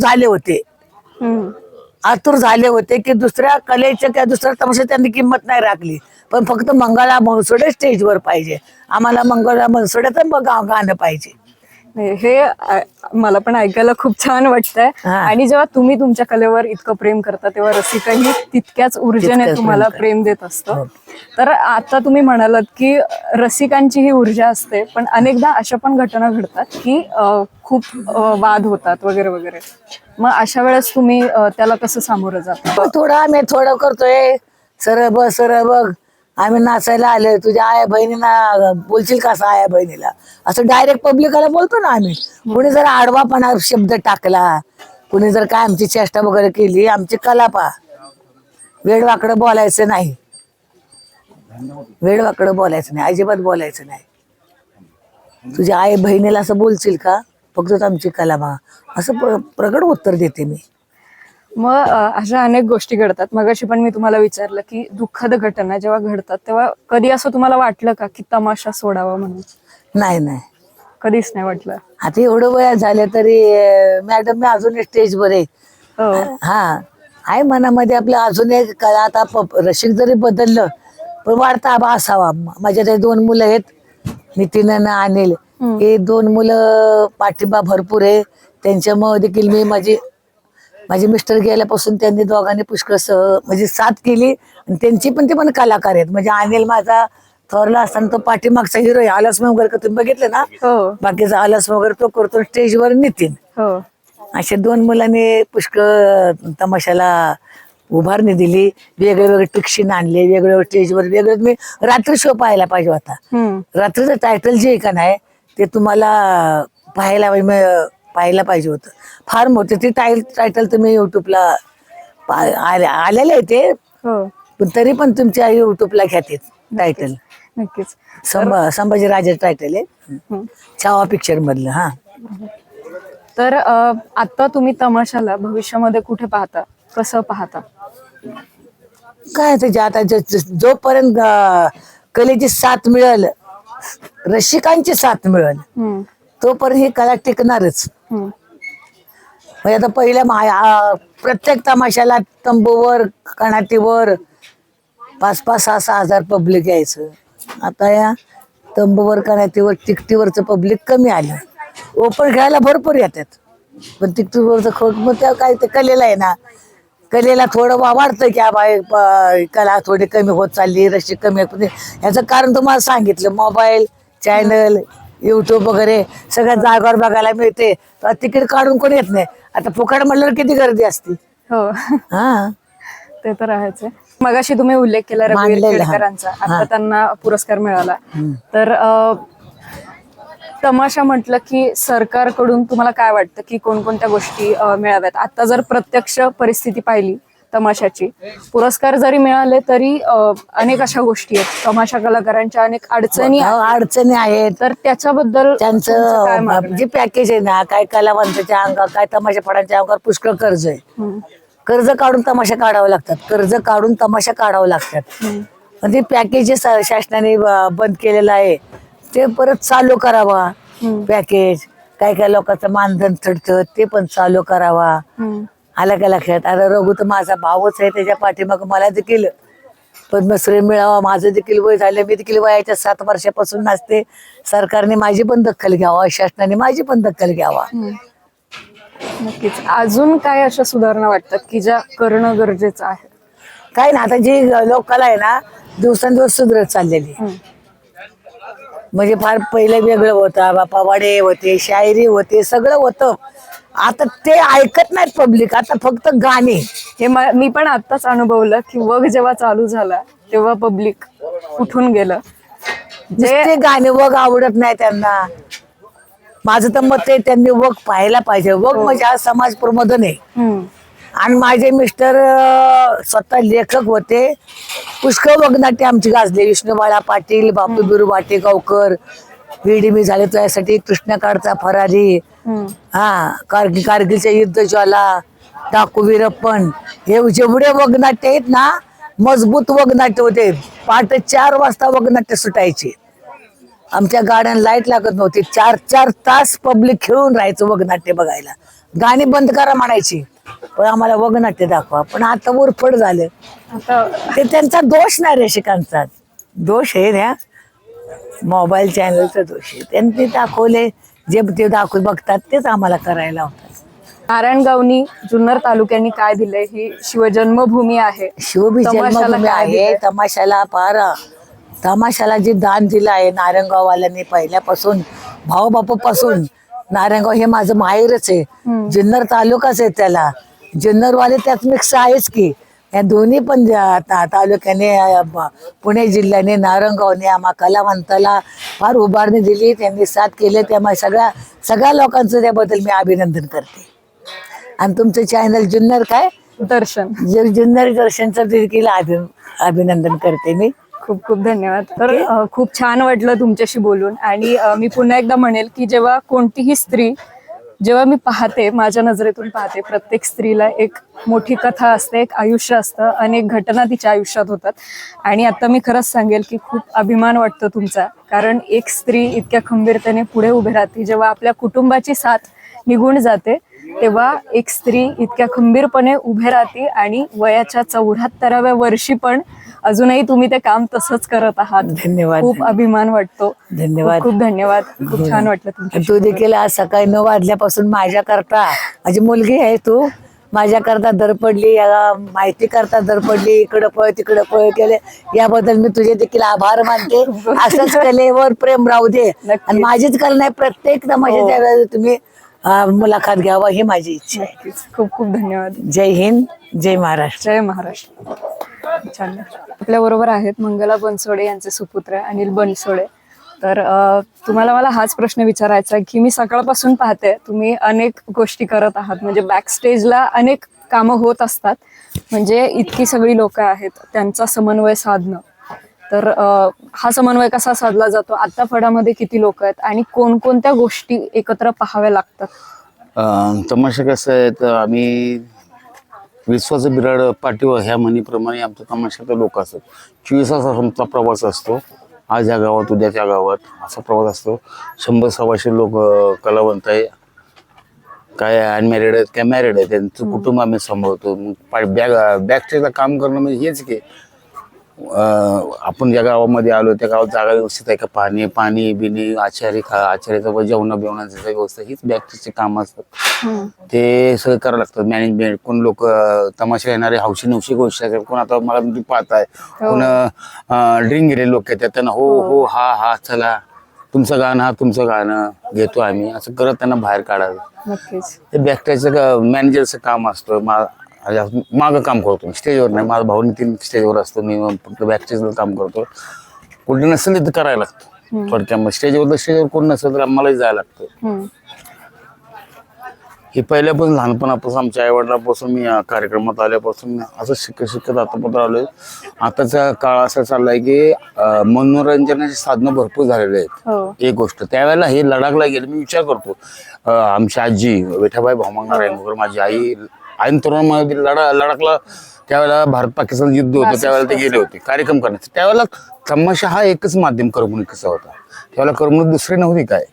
झाले होते की दुसऱ्या कलेच्या किंवा दुसऱ्या तमाशात त्यांनी किंमत नाही राखली. पण फक्त मंगळा बनसोडे स्टेजवर पाहिजे, आम्हाला मंगळा बनसोडेचं गाणं पाहिजे. हे मला पण ऐकायला खूप छान वाटतंय. आणि जेव्हा तुम्ही तुमच्या कलेवर इतकं प्रेम करता तेव्हा रसिकही तितक्याच ऊर्जेने तुम्हाला प्रेम देत असतं. तर आता तुम्ही म्हणालात की रसिकांची ही ऊर्जा असते, पण अनेकदा अशा पण घटना घडतात की खूप वाद होतात वगैरे वगैरे. मग अशा वेळेस तुम्ही त्याला कसं सामोरं जाता? आम्ही थोडं करतोय, सरळ बघ आम्ही नाचायला आलोय, तुझ्या आया बहिणीला बोलशील का असं आया बहिणीला, असं डायरेक्ट पब्लिकला बोलतो ना आम्ही. कुणी जर आडवापणा शब्द टाकला, कुणी जर काय आमची चेष्टा वगैरे केली, आमची कला पहा, वेडवाकडं बोलायचं नाही, वेडवाकडं बोलायचं नाही, अजिबात बोलायचं नाही. तुझ्या आई बहिणीला असं बोलशील का, फक्त आमची कला पहा, असं प्रगड उत्तर देते मी. मग अशा अनेक गोष्टी घडतात. मगाशी पण मी तुम्हाला विचारलं की दुःखद घटना जेव्हा घडतात तेव्हा कधी असं तुम्हाला वाटलं का की तमाशा सोडावा म्हणून? नाही, कधीच नाही वाटलं. आता एवढं वया झालं तरी मॅडम मी अजून स्टेजवर आहे. हा आहे मनामध्ये आपलं अजून एक कला. आता रसिक जरी बदललं पण वाढता आबा असावा. माझ्या ते 2 मुलं आहेत, नितीन आणि अनिल. हे 2 मुलं पाठिंबा भरपूर आहे त्यांच्यामुळे देखील मी माझे मिस्टर गेल्यापासून त्यांनी दोघांनी पुष्कळ म्हणजे साथ केली. आणि त्यांची पण ते पण कलाकार आहेत. म्हणजे अनिल माझा थोरला असताना तो पाठीमागचा हिरो आहे. आलस वगैरे का तुम्ही बघितलं ना, बाकीचा आलस वगैरे तो करतो स्टेजवर नितीन. अशा 2 मुलांनी पुष्कळ तमाशाला उभारणी दिली. वेगळे टिक्शीन आणले, वेगवेगळे स्टेजवर वेगळे. मी रात्री शो पाहायला पाहिजे होता. रात्रीचं टायटल जे का नाही ते तुम्हाला पाहायला पाहिजे होतं. फार मोठे ते टायटल तुम्ही युट्यूबला आलेले आहे ते, पण तरी पण तुमच्या युट्यूबला घ्या टायटल. नक्कीच. संभाजीराजे टायटल आहे, छावा पिक्चर मधलं. हा तर आता तुम्ही तमाशाला भविष्यामध्ये कुठे पाहता, कसं पाहता? काय त्याच्या आता जोपर्यंत कलेची साथ मिळेल, रसिकांची साथ मिळेल, तोपर्यंत ही कला टिकणारच. म्हणजे आता पहिल्या प्रत्येक तमाशाला तंबूवर कणाटीवर 5-5, 6-6 हजार पब्लिक यायचं. आता या तंबूवर कणाटीवर तिकटीवरचं पब्लिक कमी आलं. ओपन खेळायला भरपूर येतात, पण तिकटीवरचं खोट मग त्या काय ते कलेला आहे ना, कलेला थोडं वाढतं की कला थोडी कमी होत चालली, रसिक कमी. याचं कारण तुम्हाला सांगितलं, मोबाईल, चॅनल, युट्यूब वगैरे सगळ्या जागावर बघायला मिळते. तिकीट काढून कोण येत नाही. आता फुकट म्हणल्यावर किती गर्दी असते. हा ते तर आहेच. मगाशी तुम्ही उल्लेख केला रघुवीर केळकरांचा, आता त्यांना पुरस्कार मिळाला. तर तमाशा म्हटलं की सरकारकडून तुम्हाला काय वाटतं की कोणकोणत्या गोष्टी मिळाव्यात? आता जर प्रत्यक्ष परिस्थिती पाहिली तमाशाची, पुरस्कार जरी मिळाले तरी अनेक अशा गोष्टी आहेत, तमाशा कलाकारांच्या अनेक अडचणी आहेत. अडचणी आहेत. तर त्याच्याबद्दल तुमचं काय त्यांचं मागणं आहे? जे पॅकेज आहे ना, काय कलावंताच्या अंगावर, काय तमाशा फडांच्या अंगावर पुष्कळ कर्ज आहे. हम्म. कर्ज काढून तमाशा काढावं लागतात, कर्ज काढून तमाशा काढावं लागतात. पण ते पॅकेज जे शासनाने बंद केलेलं आहे ते परत चालू करावा. पॅकेज काय काय लोकांचं मानधन चढतं ते पण चालू करावा. हम्म. आलं का लक्षात? आता रघु तर माझा भावच आहे, त्याच्या पाठीमाग मला देखील पद्मश्री मिळावा. माझं देखील वय झालं, मी देखील वयाच्या 7 वर्षापासून नाचते. सरकारने माझी पण दखल घ्यावा, शासनाने माझी पण दखल घ्यावा. नक्कीच. अजून काय अशा सुधारणा वाटतात की ज्या करणं गरजेचं आहे? काय ना, आता जी लोककला आहे ना दिवसेंदिवस सुधरत चाललेली. म्हणजे फार पहिलं वेगळं होतं, बापा वाडे होते, शायरी होते, सगळं होतं. आता ते ऐकत नाहीत पब्लिक, आता फक्त गाणे. हे मी पण आत्ताच अनुभवलं की वग जेव्हा चालू झाला तेव्हा पब्लिक उठून गेलं. ते गाणे वग आवडत नाही त्यांना. माझं तर मत आहे त्यांनी वग पाहायला पाहिजे. वग म्हणजे हा समाज प्रबोधन आहे. हम्म. आणि माझे मिस्टर स्वतः लेखक होते. पुष्कळ वगनाट्य आमची गाजले. विष्णुबाळा पाटील, बापू बिरू वाटेगावकर, मी झाले तुझ्यासाठी, कृष्णकाळचा फरारी, कारगिलच्या युद्ध ज्वाला, डाकू वीरप्पन, हे जेवढे वगनाट्य आहेत ना, मजबूत वगनाट्य होते. पहाटे 4 वाजता वगनाट्य सुटायचे. आमच्या गाड्यांना लाईट लागत नव्हती. 4 तास पब्लिक खेळून राहायचं वगनाट्य बघायला. गाणी बंद करा म्हणायची, पण आम्हाला वगनाट्य दाखवा. पण आता उरफड झालं. आता ते त्यांचा दोष नाही, रसिकांचा दोष आहे ना, मोबाईल चॅनलचा दोष आहे. त्यांनी ते दाखवले, जे ते दाखवून बघतात तेच आम्हाला करायला होतात. नारायणगावनी जुन्नर तालुक्यांनी काय दिलंय? ही शिवजन्मभूमी आहे. शिवबी तमाशाला जन्मभूमी काय आहे. दिलंय? तमाशाला जे दान दिलं आहे नारायणगाववाल्यांनी पहिल्यापासून, भाऊबापूपासून. नारायणगाव हे माझं माहेरच आहे, जुन्नर तालुकाच आहे त्याला. जुन्नरवाले त्यात मिक्स आहेच की. या दोन्ही पण तालुक्याने, पुणे जिल्ह्याने, नारायणगावने आम्हा कलावंताला फार उभारणी दिली, त्यांनी साथ केले. त्यामुळे सगळ्या लोकांचं त्याबद्दल मी अभिनंदन करते. आणि तुमचं चॅनल जुन्नर काय दर्शन, जुन्नर दर्शनचं देखील अभिनंदन करते मी. खूप खूप धन्यवाद. तर खूप छान वाटलं तुमच्याशी बोलून. आणि मी पुन्हा एकदा म्हणेल की जेव्हा कोणतीही स्त्री, जेव्हा मी पाहते, माझ्या नजरेतून पाहते, प्रत्येक स्त्रीला एक मोठी कथा असते, एक आयुष्य असतं, अनेक घटना तिच्या आयुष्यात होतात. आणि आता मी खरंच सांगेल की खूप अभिमान वाटतो तुमचा, कारण एक स्त्री इतक्या खंबीरतेने पुढे उभी राहते. जेव्हा आपल्या कुटुंबाची साथ निघून जाते तेव्हा एक स्त्री इतक्या खंबीरपणे उभे राहते. आणि वयाच्या 74व्या वर्षी पण अजूनही तुम्ही ते काम तसंच करत आहात. धन्यवाद. खूप अभिमान वाटतो. धन्यवाद. खूप धन्यवाद. खूप छान वाटलं तुमच्या. तू देखील आज सकाळी 9 वाजल्यापासून माझ्याकरता, माझी मुलगी आहे तू, माझ्याकरता धडपडली, माहिती करता धडपडली, इकडं पळ तिकडं पळ केले. याबद्दल मी तुझे देखील आभार मानते. असंच कलेवर प्रेम राहू दे. आणि माझीच कला नाही, प्रत्येक तमाशाच्या वेळेला तुम्ही मुलाखत घ्यावा ही माझी इच्छा आहे. नक्कीच. खूप खूप धन्यवाद. जय हिंद, जय महाराष्ट्र. जय महाराष्ट्र. छान. आपल्या बरोबर आहेत मंगला बनसोडे यांचे सुपुत्र अनिल बनसोडे. तर तुम्हाला मला हाच प्रश्न विचारायचा आहे की मी सकाळपासून पाहते तुम्ही अनेक गोष्टी करत आहात. म्हणजे बॅक स्टेजला अनेक कामं होत असतात. म्हणजे इतकी सगळी लोक आहेत, त्यांचा समन्वय साधणं. तर हा समन्वय कसा साधला जातो? आता फडामध्ये किती लोक आहेत आणि कोणकोणत्या गोष्टी एकत्र पाहाव्या लागतात? तमाशा कसं आहे, तर आम्ही विश्वाचं बिराड पाठीवर ह्या म्हणीप्रमाणे आमच्या तमाशाचे लोक असतात. 24 तास आमचा प्रवास असतो. आज या गावात, उद्या त्या गावात, असा प्रवास असतो. 100-125 लोक कलावंत आहे. काय अनमॅरिड आहेत, काय मॅरिड आहे, त्यांचं कुटुंब आम्ही सांभाळतो. बॅक स्टेजला काम करणं म्हणजे हेच की आपण ज्या गावामध्ये आलो त्या गावात जागा व्यवस्थित आहे का, पाणी बिनी, आचार्याचं जेवणाचं व्यवस्था, हीच बॅकचे काम असतात. ते सगळं करावं लागतं. मॅनेजमेंट, कोण लोक तमाशा येणारे हौशी नवशी गोष्ट, कोण आता मला तुम्ही पाहताय, कोण ड्रिंक गेले लोक आहेत, त्यांना हो हा चला तुमचं गाणं घेतो आम्ही, असं करत त्यांना बाहेर काढायचं. नक्कीच. ते बॅकस्टेजचं मॅनेजरचं काम असतं. मागं काम करतो, स्टेजवर नाही. माझा भाऊ नितीन स्टेजवर असतो, मी फक्त बॅकस्टेजवर काम करतो. कुठे नसेल तिथं करायला लागतं. थोडक्यात स्टेजवर कोण नसेल तर आम्हालाही जायला लागतं. हम्म. हे पहिल्यापासून लहानपणापासून आमच्या आई वडिलांपासून मी या कार्यक्रमात आल्यापासून मी असं शिकत आतापर्यंत आलोय. आताचा काळ असा चाललाय की मनोरंजनाची साधनं भरपूर झालेले आहेत. हो. एक गोष्ट त्यावेळेला हे लडाखला गेलं मी विचार करतो आमची आजी विठाबाई भाऊमंग नारायणगावकर माझी आई तरुणामध्ये लडाखला त्यावेळेला भारत पाकिस्तान युद्ध होतं त्यावेळेला ते गेले होते कार्यक्रम करण्यासाठी. त्यावेळेला तमाशा हा एकच माध्यम करमणुकीचा होता. त्यावेळेला करमणूक दुसरी नव्हती काय.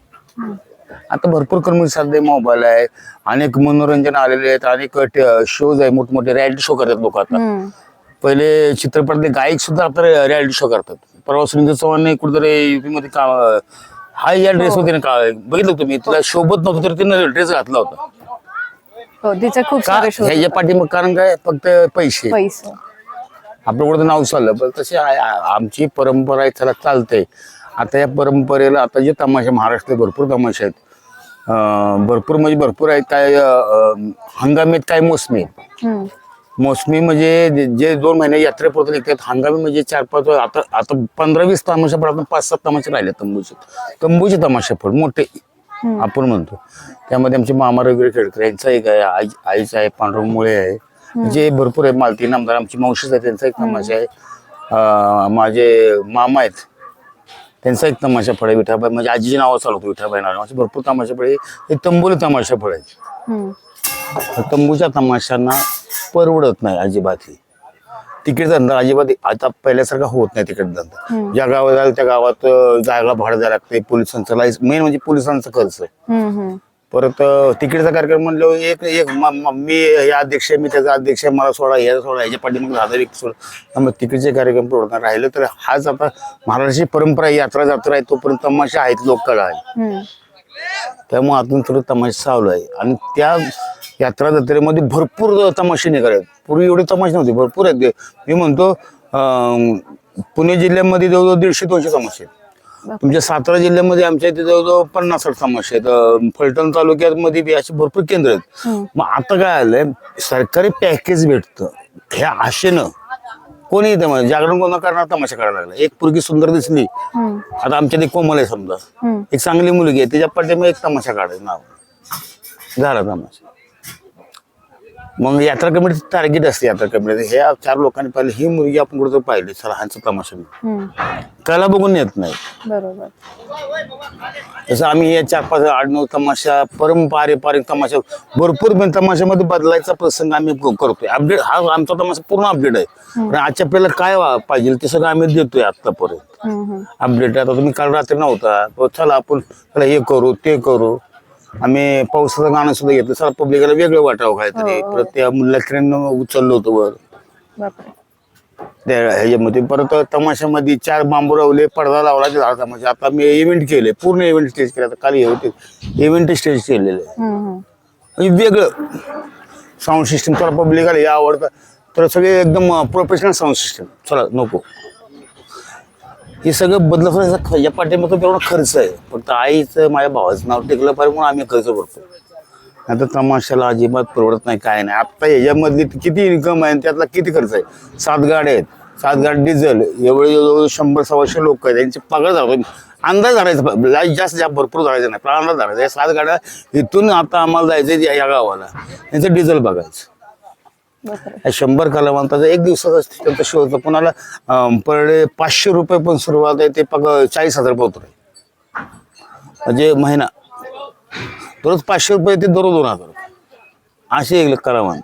आता भरपूर करमणूक साधे मोबाईल आहे अनेक मनोरंजन आलेले आहेत अनेक शोज आहे मोठमोठे रियालिटी शो करतात लोक आता. पहिले चित्रपटातले गायक सुद्धा आता रियालिटी शो करतात. परवा सुनील चव्हाणने कुठेतरी युपी मध्ये हा या ड्रेस होते ना का बघितलं तुम्ही तिला शोभत नव्हतं तर तिने ड्रेस घातला होता. हो तिचे खूप सारे शो ह्याच्या पाठीमाग कारण काय फक्त पैसे आपलं कुठं नाव चाललं पण तसे आमची परंपरा आहे त्याला चालते. आता या परंपरेला आता जे तमाशा महाराष्ट्रात भरपूर तमाशे आहेत भरपूर म्हणजे भरपूर आहेत काय हंगामी आहेत काय मोसमी आहेत. मोसमी म्हणजे जे 2 महिने यात्रेपुरतं निघतात हंगामी म्हणजे 4-5 आता 15-20 तमाशा पण 5-7 तमाशे राहिले तंबूचे तमाशे पण मोठे आपण म्हणतो. त्यामध्ये आमचे मामा रघुवीर खेडकर यांचा एक आहे आईचा आहे पांडुरंग मुळे आहे जे भरपूर आहे मालती नामदार आमची मावशीच आहे त्यांचा एक तमाशा आहे. माझे मामा आहेत त्यांचा एक तमाशा फळ आहे विठाबाई म्हणजे आजीची नावं चालवतो विठाबाई नाव असे भरपूर तमाशा फळे हे तंबूला तमाशा फळ आहेत. तंबूच्या तमाशांना परवडत नाही अजिबात. ही तिकीट धंदा अजिबात आता पहिल्यासारखा होत नाही तिकीट धंदा. ज्या गावात जायला त्या गावात जागा भाडं द्यायला लागते पोलिसांचं मेन म्हणजे पोलिसांचा खर्च. परत तिकीटचा कार्यक्रम म्हणलं एक मी या अध्यक्ष मी त्याचा अध्यक्ष मला सोडा ह्याच्या पाठीमागे 1000 व्यक्ती सोडा त्यामुळे तिकीटचे कार्यक्रम परवडणार राहिलं तर हाच आता महाराष्ट्राची परंपरा यात्रा जत्रा आहे तोपर्यंत तमाशा आहेत लोककला आहे. त्यामुळे आतून थोडं तमाशा चालू आहे आणि त्या यात्रा जत्रेमध्ये भरपूर तमाशे निघाले. पूर्वी एवढे तमाशे नव्हते भरपूर आहेत. मी म्हणतो पुणे जिल्ह्यामध्ये जवळजवळ 150-200 तमाशे आहेत. तुमच्या सातारा जिल्ह्यामध्ये आमच्या इथे जवळजवळ 50-60 तमाशे आहेत. फलटण तालुक्यामध्ये बी असे भरपूर केंद्र आहेत. मग आता काय आलंय सरकारी पॅकेज भेटतं ह्या आशेनं कोणी जागरण कोणा करणार तमाशा करायला लागला. एक पोरगी सुंदर दिसली आता आमच्या ते कोमल आहे समजा एक चांगली मुलगी आहे त्याच्या पाठीमागे एक तमाशा काढायचं नाव झाला तमाशा. मग यात्रा कमिटी टार्गेट असते यात्रा कमिटी ह्या 4 लोकांनी पाहिलं ही मुलगी आपण कुठं पाहिली चला ह्यांचा तमाशा त्याला बघून येत नाही. बरोबर जसं आम्ही या 4-5-8-9 तमाशा पारंपरिक तमाशा भरपूर तमाशामध्ये बदलायचा प्रसंग आम्ही करतोय. अपडेट हा आमचा तमाशा पूर्ण अपडेट आहे. पण आजच्या आपल्याला काय पाहिजे ते सगळं आम्ही देतोय आतापर्यंत अपडेट. आता तुम्ही काल रात्री नव्हता चला आपण हे करू ते करू. आम्ही पावसाचं गाणं सुद्धा घेतलं चला पब्लिकला वेगळं वाटावं काहीतरी. परत त्या मुलांना उचललं होतं वर त्या ह्याच्यामध्ये. परत तमाशामध्ये 4 बांबू लावले पडदा लावला ते झाला तमाशा. आता मी इव्हेंट केले पूर्ण इव्हेंट स्टेज केले. आता काल हे होते इव्हेंट स्टेज केलेले म्हणजे वेगळं साऊंड सिस्टम. चला पब्लिकला हे आवडतं तर सगळे एकदम प्रोफेशनल साऊंड सिस्टम चला नको हे सगळं बदलत या पाठीमागं तेवढा खर्च आहे. फक्त आईचं माझ्या भावाचं नाव टेकलं पाहिजे म्हणून आम्ही खर्च करतो. आता तमाशाला अजिबात परवडत नाही काय नाही. आता ह्याच्यामधली किती इन्कम आहे त्यातला किती खर्च आहे. 7 गाड्या आहेत 7 गाडी डिझेल एवढे 100-125 लोक आहेत त्यांचे पगार जातो. अंदाज धरायचा लाईट जास्त भरपूर धरायचं नाही पण अंदाज धरायचा. या 7 गाड्या इथून आता आम्हाला जायचं या गावाला यांचं डिझेल बघायचं. 100 कलावंताचा एक दिवसाचा त्यांचा शो होता. कोणाला पर डे 500 रुपये पण सुरुवात आहे ते 40,000 रुपये होत म्हणजे महिना दररोज 500 रुपये ते दररोज 2,000 असे एक कलावंत.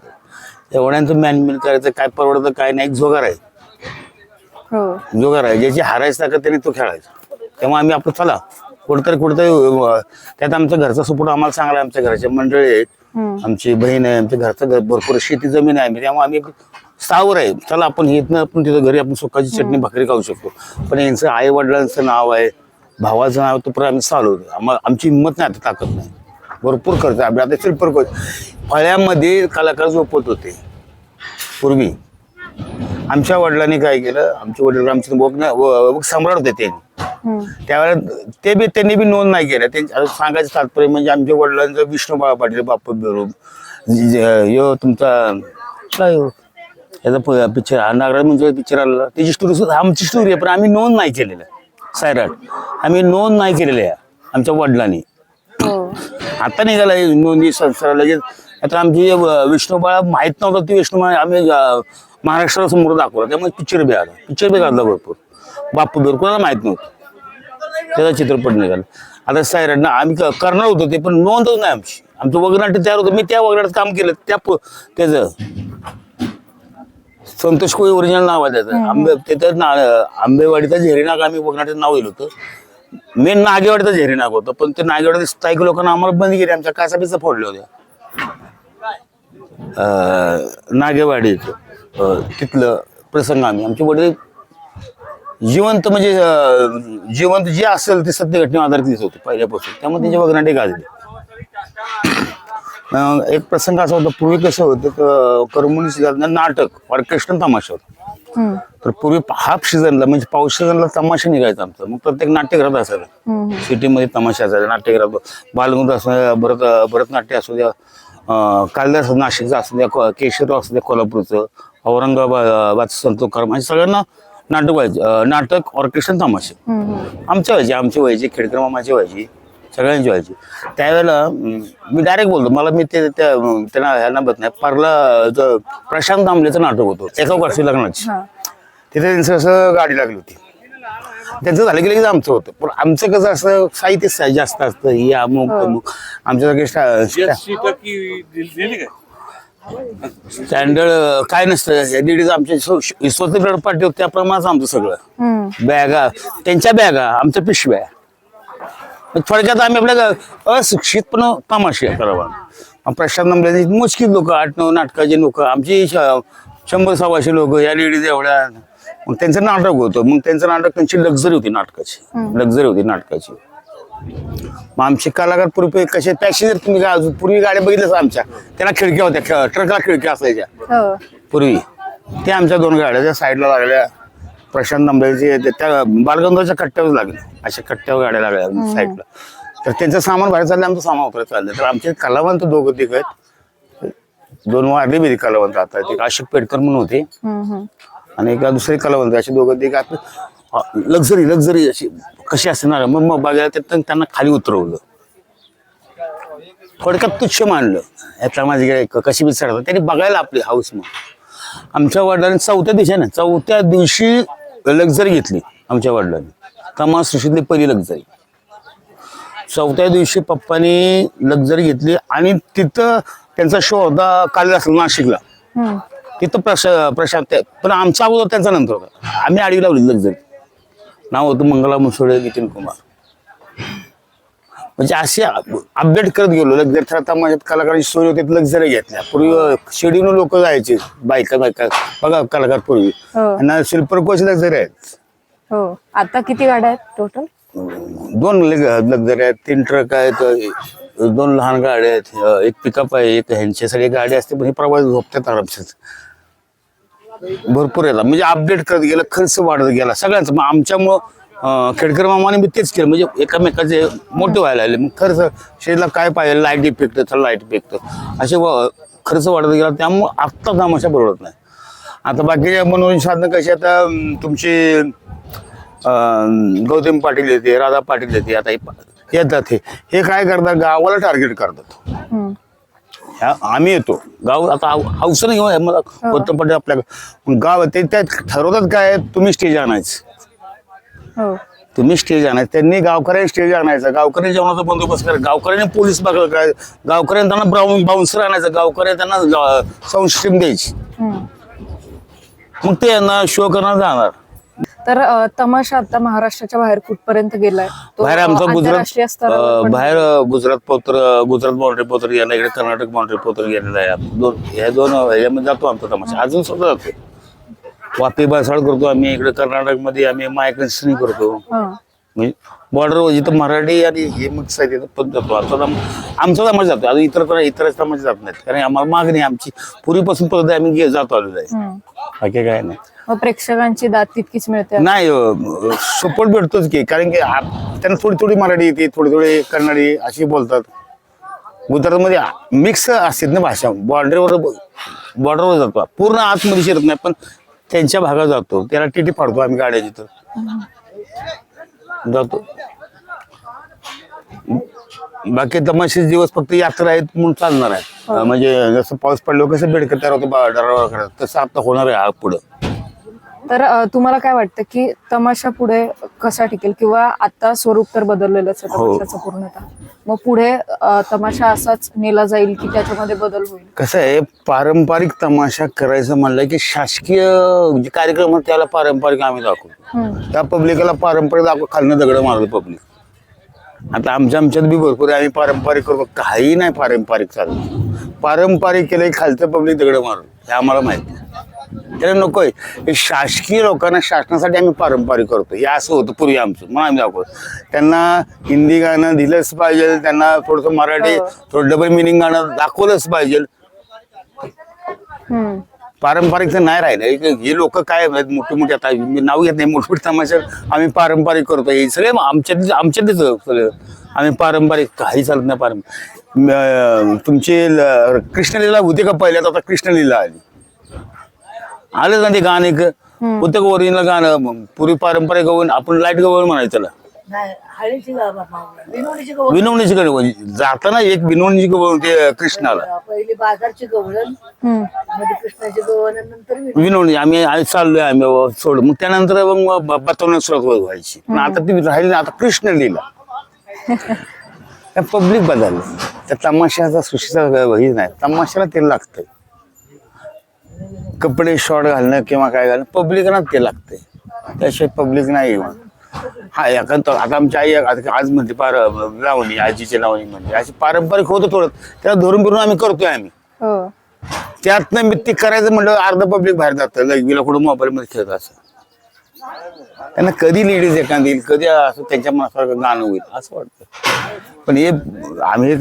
एवढ्यांचं मॅनेजमेंट करायचं काय परवडतं काय नाही. एक जोगार आहे जोगार आहे ज्याची हारायचं का त्याने तो खेळायचा. तेव्हा आम्ही आपलं चला कुठेतरी त्यात आमचा घरचा सपोर्ट आम्हाला चांगला आहे. आमच्या घराच्या मंडळी आहेत आमची बहीण आहे आमच्या घरचं भरपूर शेती जमीन आहे त्यामुळे आम्ही सावर आहे चला आपण इथनं आपण तिथं घरी आपण सुखाची चटणी भाकरी खाऊ शकतो. पण यांचं आई वडिलांचं नाव आहे भावाचं नाव तो पण आम्ही चालवतो. आमची हिंमत नाही आता ताकद नाही भरपूर खर्च आहे. आता शिल्पर फळ्यामध्ये कलाकार झोपत होते पूर्वी. आमच्या वडिलांनी काय केलं आमचे वडील आमचे सम्राट होते त्यावेळेला त्यांनी बी नोंद नाही केल्या. त्यांच्या सांगायचं तात्पर्य म्हणजे आमच्या वडिलांचं विष्णूबाळा पाटील बापू बेरू यो तुमचा काय याचा पिक्चर नागराज म्हणजे पिक्चर आलेला त्याची स्टोरी सुद्धा आमची स्टोरी आहे पण आम्ही नोंद नाही केलेलं. सैराट आम्ही नोंद नाही केलेल्या आहे आमच्या वडिलांनी. आता निघाला नोंदी संस्था लगेच. आता आमची विष्णुबाळा माहित नव्हतं ती विष्णुबाळा आम्ही महाराष्ट्रासमोर दाखवला, त्यामुळे पिक्चर बी आला, पिक्चर बी काढला भरपूर. बापूदर कोणाला माहित नव्हतं, त्याचा चित्रपट निघाला. आता सैराट ना आम्ही करणार होतो ते, पण नोंदच नाही आमची. आमचं वगनाट्य तयार होतं, मी त्या वगनाट्यात काम केलं. त्याचं संतोष कोळी ओरिजिनल नाव आहे त्याचं. त्याचं आंबेवाडीचा झेरीनाग आम्ही वगनाट्यात नाव दिलं होतं. मेन नागेवाडीचा झेरीनाग होतं, पण ते नागेवाडी स्थायिक लोकांना आम्हाला बंद केली, आमच्या कासाबीचा फोडल्या होत्या. नागेवाडीचं तिथलं प्रसंग आमचे वडील जिवंत म्हणजे जिवंत जे असेल ते सत्य घटनेवर आधारित होते पहिल्यापासून, त्यामुळे त्यांचे वगनाटे गाजले. एक प्रसंग असा होता, पूर्वी कसं होतं करमणूक नाटक ऑर्केस्ट्रा तमाशा होता. तर पूर्वी हाफ सीझनला म्हणजे पाऊस सीझनला तमाशा निघायचा आमचा. मग प्रत्येक नाट्यगृहात असायचं, सिटीमध्ये तमाशा असायचा नाट्यगृहात. बालगंध असू द्या, भरतनाट्य असू द्या, कालिदास नाशिकचं असू द्या, केशर असू द्या कोल्हापूरचं, औरंगाबाद संतोषकर, म्हणजे सगळ्यांना नाटक व्हायचे. नाटक ऑर्केस्ट्रा तमाशे आमचे व्हायचे, खेडकर मामाचे व्हायचे, सगळ्यांची व्हायची. त्यावेळेला मी डायरेक्ट बोलतो, मला मी त्यांना ह्यांना बघत नाही. परला प्रशांत दामलेचं नाटक होतं एका वर्षी लग्नाची, तिथे त्यांचं असं गाडी लागली होती. त्यांचं झालं की लगेच आमचं होतं. पण आमचं कसं असं साहित्य जास्त असतं, ही अमुक आमच्या स्टँडर्ड काय नसतं. लेडीज आमच्या स्वतः ब्लड पार्टी होती, त्याप्रमाणेच आमचं सगळं. बॅगा त्यांच्या बॅगा, आमच्या पिशव्या. थोडक्यात आम्ही आपल्या अशिक्षित पण तमाशे करावा. प्रशांत नंबल्याची मोजकीच लोक, 8-9 नाटकाचे लोक, आमची 100-125 लोक, या लेडीज एवढ्या. मग त्यांचं नाटक होतं. मग त्यांचं नाटक त्यांची लक्झरी होती नाटकाची. मग आमचे कलाकार पूर्वी कसे पॅसेंजर, तुम्ही पूर्वी गाड्या बघितल्यास आमच्या, त्यांना खिडक्या होत्या, ट्रकला खिडक्या असायच्या पूर्वी. त्या आमच्या 2 गाड्या त्या साईडला लागल्या. प्रशांत नंबल्याचे त्या बालगंधर्वाच्या कट्ट्यावर लागले, अशा कट्ट्यावर गाड्या लागल्या साईडला. तर त्यांचं सामान बाहेर चाललं, आमचं सामान वापरायला चाललं. तर आमचे कलावंत 2 तिघ आहेत, 2 वारले बी कलावंत आता. एक आशिक पेडकर म्हणून होते आणि एक दुसरे कलावंत, असे 2 तिघ. लक्झरी अशी कशी असणार. मग बघायला त्यांना खाली उतरवलं, थोडक्यात तुच्छ मानलं. यातला माझी कशी विचारतात त्यांनी बघायला आपली हाऊस. मग आमच्या वडिलांनी चौथ्या दिवशी लक्झरी घेतली. आमच्या वडिलांनी तमाशा सृष्टीतली पहिली लक्झरी. 4थ्या दिवशी पप्पानी लक्झरी घेतली आणि तिथं त्यांचा शो होता कालिदास नाशिकला. तिथं प्रशांत, पण आमचा अगोदर त्यांचा नंतर होता. आम्ही आडवी लावली लक्झरी. नाव होतं मंगला मुसोळे, नितीन कुमार. म्हणजे असे अपडेट करत गेलो. लक्झरी तमाशात कलाकारांची सोय होती, लक्झरी घेतल्या. पूर्वी शेडीनं लोक जायचे, बायका बघा कलाकार पूर्वी. आणि स्लीपर कोच लक्झरी आहेत. हो, आता किती गाड्या आहेत टोटल? 2 लक्झरी आहेत, 3 ट्रक आहेत, 2 लहान गाड्या आहेत, 1 पिकअप आहे, एक ह्यांच्या सगळी गाडी असते. पण हे प्रवास झोपतात आरामशीर. भरपूर येतात, म्हणजे अपडेट करत गेला, खर्च वाढत गेला सगळ्यांचा. मग आमच्यामुळं खेडकर मामाने मी तेच केलं, म्हणजे एकामेकाचे मोठे व्हायला लागले. मग खर्च शेतीला काय पाहिजे, लाईट इफेक्ट, लाईट इफेक्ट असे खर्च वाढत गेला. त्यामुळं आत्ता तमाशा परवडत नाही. आता बाकीच्या मनोरंजन साधनं कशी, आता तुमची गौतम पाटील येते, राधा पाटील येते, आता येतात. हे काय करतात, गावाला टार्गेट करतात. आम्ही येतो गाव, आता हौस नाही घेऊन मला गौतम पाटील आपल्या गाव ते त्यात ठरवतात काय, तुम्ही स्टेज आणायचं, तुम्ही स्टेज आणायचं. त्यांनी गावकऱ्यांनी स्टेज आणायचं, गावकऱ्यांनी जेवणाचा बंदोबस्त करायचा, गावकऱ्यांनी पोलीस बघायला काय, गावकऱ्यांनी त्यांना बाउन्सर आणायचं, गावकऱ्यांनी त्यांना साऊंड सिस्टीम द्यायची. मग ते यांना शो करणार जाणार. तर तमाशा आता महाराष्ट्राच्या बाहेर कुठपर्यंत गेलाय? बाहेर आमचा आंतरराष्ट्रीय स्तरावर बाहेर गुजरात बाउंड्री पोतर गेला, इकडे कर्नाटक बाउंड्री पोतर गेलेला आहे. ह्या 2 ह्यामध्ये जातो आमचा तमाशा. अजून सुद्धा जातो. वापी बासाळ करतो आम्ही, इकडे कर्नाटक मध्ये आम्ही मायकन्सनी करतो. म्हणजे बॉर्डर जिथं मराठी आणि हे मिक्स आहे तिथं पण जातो. आमचा तमाशा जातो. अजून इतर तमाशा जात नाहीत, कारण आम्हाला मागणी आमची पूर्वीपासून पद्धत आम्ही जातो आलेलो आहे. बाकी काय नाही. प्रेक्षकांची दाद तितकीच मिळते नाही, सपोर्ट भेटतोच की, कारण की त्यांना थोडी मराठी येते, थोडी कन्नडी अशी बोलतात. गुजरातमध्ये मिक्स असतात ना भाषा. बॉर्डरवर जातो, पूर्ण आतमध्ये शिरत नाही, पण त्यांच्या भागात जातो. त्याला टीटी फाडतो आम्ही गाड्याची. तर जातो. बाकी तमाशे दिवस फक्त यात्रा आहेत म्हणून चालणार आहे. म्हणजे जसं पाऊस पडलो कसं बेडकं तयार होतं डरावर करत तसं आता होणार आहे पुढं. तर तुम्हाला काय वाटतं की तमाशा पुढे कसा टिकेल, किंवा आता स्वरूप तर बदललेलंच आहे तमाशाचं पूर्णतः, मग पुढे तमाशा असाच नेला जाईल की त्याच्यामध्ये बदल होईल? कसं आहे, पारंपरिक तमाशा करायचं म्हणलं की शासकीय जे कार्यक्रम आहेत त्याला पारंपरिक आम्ही दाखवू. त्या पब्लिकला पारंपरिक दाखवू, खालनं दगड मारलं पब्लिक. आता आमच्यात बी भरपूर आहे, आम्ही पारंपरिक करतो. काही नाही पारंपरिक चालू. पारंपरिक केलं की खालचं पब्लिक दगड मारलं हे आम्हाला माहिती. त्याला नकोय. हे शासकीय लोकांना, शासनासाठी आम्ही पारंपरिक करतो. हे असं होतं पूर्वी आमचं, मग आम्ही दाखवतो. त्यांना हिंदी गाणं दिलंच पाहिजे, त्यांना थोडंसं मराठी थोडं डबल मिनिंग गाणं दाखवलंच पाहिजे. पारंपरिक तर नाही राहिलं. हे लोक काय मोठे मोठे, आता मी नाव घेत नाही, मोठमोठे तमाशा आम्ही पारंपरिक करतो. हे सगळे आमच्यातच सगळं आम्ही पारंपरिक. काही चालत नाही पारंपरिक. तुमची कृष्णलीला होती का पहिल्यात? आता कृष्णलीला आली. आलं ना ते गाणं होतं का ओरिजिनल गाणं? पूर्वी पारंपरिक गवळण, आपण लाईट गवळण म्हणायचं त्याला. विनवणीची गवळण जाताना एक विनवणीची गवळण ते कृष्णाला. पहिली बाजारची गवळण, मध्ये कृष्णाची गवळण, नंतर विनवणी. आम्ही चाललोय, आम्ही सोड. मग त्यानंतर मग बतवण्यास सुरुवात व्हायची. पण आता ती राहिली ना, आता कृष्ण लिहिला. पब्लिक बदललं. त्या तमाशाचा सृष्टीचा हे नाही, तमाशाला ते लागतंय. कपडे शॉर्ट घालणं किंवा काय घालणं पब्लिकना ते लागतंय, त्याशिवाय पब्लिक नाही. हा एखादं आता आमची आई आज म्हणते लावणी, आजीची लावणी म्हणजे अशी पारंपरिक होतं थोडं, त्याला धरून बिरून आम्ही करतोय आम्ही. त्यातनं मी ते करायचं म्हणलं अर्ध पब्लिक बाहेर जातं, लगवीला कुठं मोबाईल मध्ये खेळत. असं त्यांना कधी लेडीज एखादी येईल, कधी असं त्यांच्या मनासारखं गाणं होईल असं वाटतं. पण हे आम्ही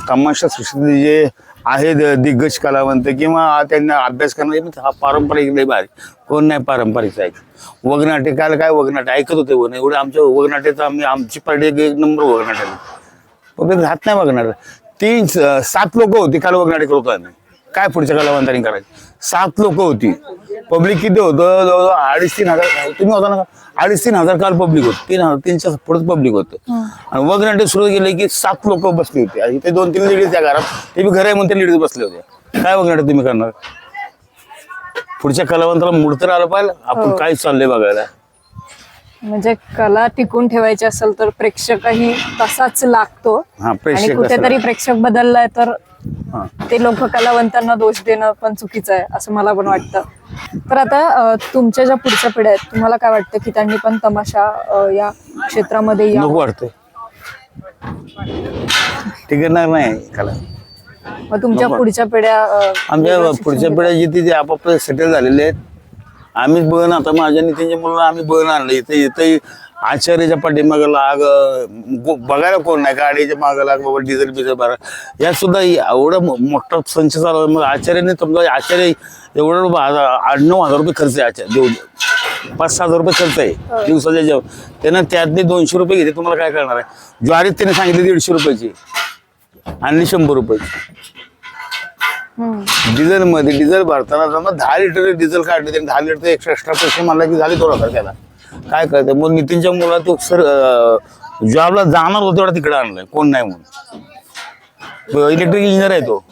तमाशा सृष्टीतले जे आहेत दिग्गज कलावंत किंवा त्यांना अभ्यास करणं, हा पारंपरिक लय भारी. कोण नाही पारंपरिक ऐकत. वगनाटे काय वगनाटे ऐकत होते वन एवढं आमच्या वगनाट्याचं आमची पार्टी एक नंबर वगनाट्याला. पब्लिक राहत नाही वगनाट. 3-7 लोक होती काल वगनाटे करतो आम्ही. काय पुढच्या कलावंतांनी करायचं? 7 लोक होती. पब्लिक किती होतं? जवळजवळ 2,500-3,000. तुम्ही होता ना? 2,500-3,000 काल पब्लिक होतं. 3,000-3,000 पुढेच पब्लिक होतं. आणि वगनाटे सुरू केले की 7 लोक बसली होती. आणि ते 2-3 लेडीज त्या घरात, ते बी घर आहे म्हणून त्या लेडीज बसले होते. काय वगनाटे तुम्ही करणार? पुढच्या कलावंताला मूड तर आलं पाहिजे आपण काय चाललंय बघायला. म्हणजे कला टिकून ठेवायची असेल तर प्रेक्षकही तसाच लागतो. आणि कुठेतरी प्रेक्षक बदललाय तर ते लोक कलावंतांना दोष देणं पण चुकीचं आहे असं मला पण वाटतं. तर आता तुमच्या ज्या पुढच्या पिढ्या आहेत, तुम्हाला काय वाटतं की त्यांनी पण तमाशा या क्षेत्रामध्ये नको वाटतंय? टिकणार नाही कला. मग तुमच्या पुढच्या पिढ्या, आमच्या पुढच्या पिढ्या जिथे आपापले सेटल झालेले आहेत. आम्हीच बघ ना, आता माझ्या नितीनच्या मुलाला आम्ही बघ आणलं. इथे आचार्याच्या पाठीमागं लाग बघायला कोण नाही, गाडीच्या मागं लाग बाबा डिझेल बिझेल भरा. यात सुद्धा एवढं मोठा संच चालू. मग आचार्याने समजा आचार्य एवढं 8-9 हजार रुपये खर्च आहे. आचार्य 5-6 हजार रुपये खर्च आहे दिवसाच्या जेवण. त्यानं त्यातले 200 रुपये घेते. तुम्हाला काय करणार आहे? ज्वारीत त्याने सांगितले 150 रुपयाची आणि 100 रुपयाची. डिझेल मध्ये डिझेल भरताना समजा 10 लिटर डिझेल काढले त्याने, 10 लिटर एक्स्ट्रा पैसे म्हणला की झाले 2,000 त्याला. काय करते मग नितीनच्या मुला तो सर जॉबला जाणार होतो तेवढा तिकडे आणलाय, कोण नाही म्हणून. इलेक्ट्रिक इंजिनियर आहे तो,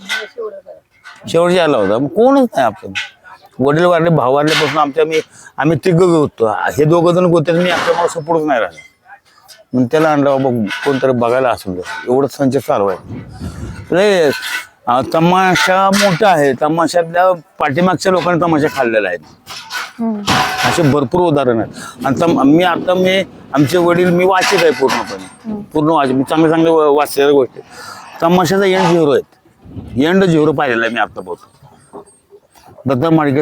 शेवटची आला होता. मग कोणच नाही. आपण वडील वाढले, भाऊ वाढल्यापासून आम्ही तिघं होतो. हे 2 जण होते, मी आपल्या मला सपोर्ट नाही राहिला. मग त्याला आणलं बाबा कोणतरी बघायला असेल एवढं संच चालू आहे. तमाशा मोठा आहे. तमाशातल्या पाठीमागच्या लोकांनी तमाशा खाल्लेला आहे. असे भरपूर उदाहरण आहेत. आणि मी आमचे वडील, मी वाचित आहे पूर्ण वाचित. मी चांगले वाचलेल्या गोष्टी. तमाशाचा एंड झिरो आहेत. एंड झिरो पाहिलेला आहे मी आता बहुत. दत्ता माडिक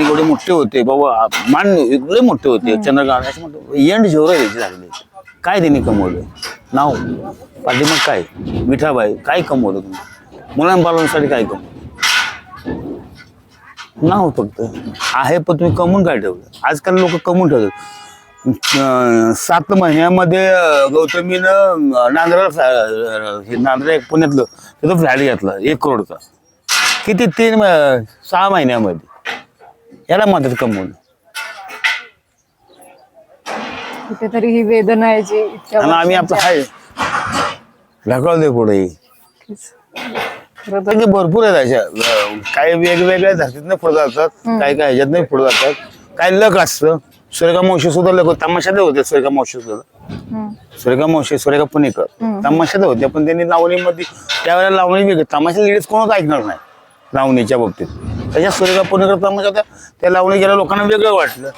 एवढे मोठे होते बाबा, मान एवढे मोठे होते. चंद्रकांत असे मोठे. एंड झिरो यायचे झालेले. काय त्यांनी कमवलं? नाव पाठीमाग काय? विठाबाई काय कमवलं तुम्ही? मुलांपालनासाठी काय कमवलं? नाव फक्त आहे, पण तुम्ही कमवून काय ठेवलं? आजकाल लोक कमवून ठेवतात. 7 महिन्यामध्ये गौतमीनं नांद्रा एक पुण्यातलं तिथं फ्लॅट घेतला 1 करोडचा. किती 3-6 महिन्यामध्ये. याला मदत कमवलं. कुठेतरी ही वेदना आहे जी इतक्या आणि आम्ही आपलं हाय ढकलतोय पुढे. खरं तर म्हणजे भरपूर आहेत अशा काही वेगवेगळ्या धर्तीतनं पुढे जातात, काही काही ह्याच्यातनं पुढे जातात. काही लक असतं. सुरेखा मावशी सुद्धा लक तमाशातले होते. सुरेखा मावशी सुद्धा सुरेखा मावशी सुरेखा पुणेकर तमाशात होते, पण त्यांनी लावणीमध्ये त्यावेळेला लावणी वेगळी तमाशा लेडीज कोणच ऐकणार नाही लावणीच्या बाबतीत. त्याच्या सुरेखा पुणेकर तमाशा होत्या, त्या लावणी गेल्या लोकांना वेगळं वाटलं.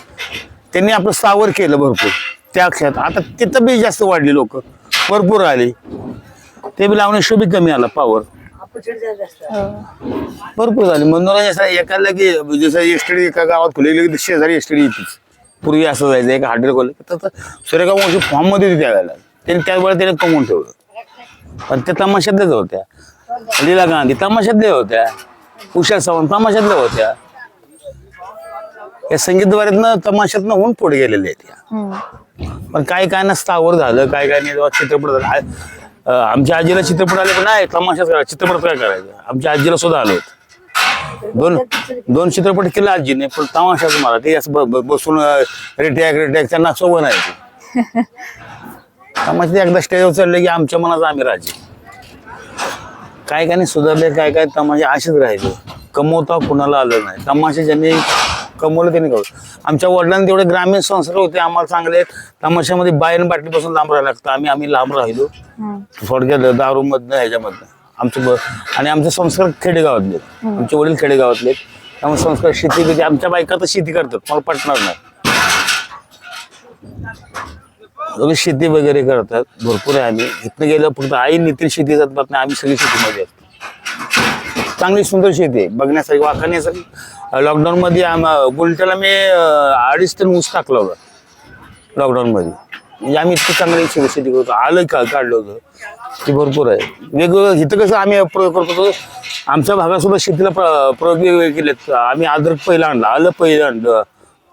त्यांनी आपलं सावर केलं भरपूर त्या क्षेत्रात. आता तिथं बी जास्त वाढली, लोक भरपूर आली. ते बी लावणी शो बी कमी आला पावर भरपूर झाली. मनोरंजन एकाला की जसं एसटीडी एका गावात खुले की शेजारी एसटीडी येतेच. पूर्वी असं जायचं एक हॉटेल खोललं तर सूर्यकांत मावशी फॉर्म मध्ये होती त्यावेळेला. त्यांनी त्यावेळेला त्याने कमवून ठेवलं. पण त्या तमाशातल्याच होत्या. लीला गांधी तमाशातल्या होत्या. उषा सावंत तमाशातल्या होत्या. या संगीतद्वारेतनं तमाशातनं होऊन पुढे गेलेल्या आहेत या. पण काय काय ना स्थावर झालं, काय काय नाही. जेव्हा चित्रपट झाला, आमच्या आजीला चित्रपट आले पण नाही तमाशाच करायचा. चित्रपट काय करायचं, आमच्या आजीला सुद्धा आलो होतं. दोन चित्रपट केले आजीने, पण तमाशाच मला ते असं बसून रिटॅक त्यांना सोबत नाही. तमाशा एकदा स्टेजवर चढले की आमच्या मनात आम्ही राजे. काय काय नाही सुधारले, काय काय तमाशा असेच राहिले. कमवता कुणाला आलं नाही. तमाशा ज्यांनी कमवलं त्यांनी कमवलं. आमच्या वडिलांनी तेवढे ग्रामीण संस्कार होते आम्हाला चांगले. तमाशामध्ये बाहेर बाटलीपासून लांब राहायला लागतं. आम्ही लांब राहिलो थोडक्यात दारूमधनं ह्याच्यामधनं आमचं आणि आमचे संस्कार खेडेगावातले. आमचे वडील खेडेगावातले, त्यामुळे संस्कार शेती म्हणजे आमच्या बायका तर शेती करतात, मला पटणार नाही. शेती वगैरे करतात भरपूर आहे. आम्ही इथनं गेलं फक्त आई नितीन शेती जात नाही, आम्ही सगळी शेतीमध्ये असतो. चांगली सुंदर शेती आहे बघण्यासाठी, वाखाण्यासाठी. लॉकडाऊन मध्ये गुलट्याला मी 2.5 टन ऊस टाकला होता लॉकडाऊन मध्ये. म्हणजे आम्ही इतकी चांगली शेती करतो. आलं काढलं होतं ती भरपूर आहे. वेगवेगळं इथं कसं आम्ही प्रयोग करतो, आमच्या भागात सुद्धा शेतीला प्रयोग वेगवेगळे केलेत. आम्ही अद्रक पहिलं आणलं, आलं पहिलं आणलं,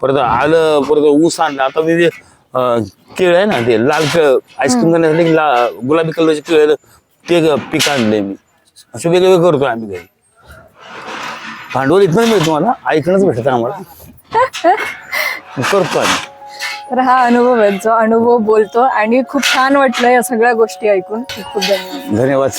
परत आलं, परत ऊस आणलं. आता मी केळ आहे ना ते लाल केळ आईस्क्रीम करण्यासाठी गुलाबी कलरचे केळ ते पीक आणले मी. असं वेगवेगळं करतो आम्ही घरी. भांडवल इथं मिळतो मला, ऐकणंच भेटतं आम्हाला, करतो आम्ही. तर हा अनुभव आहे, जो अनुभव बोलतो आणि खूप छान वाटलं या सगळ्या गोष्टी ऐकून. खूप खूप धन्यवाद. धन्यवाद.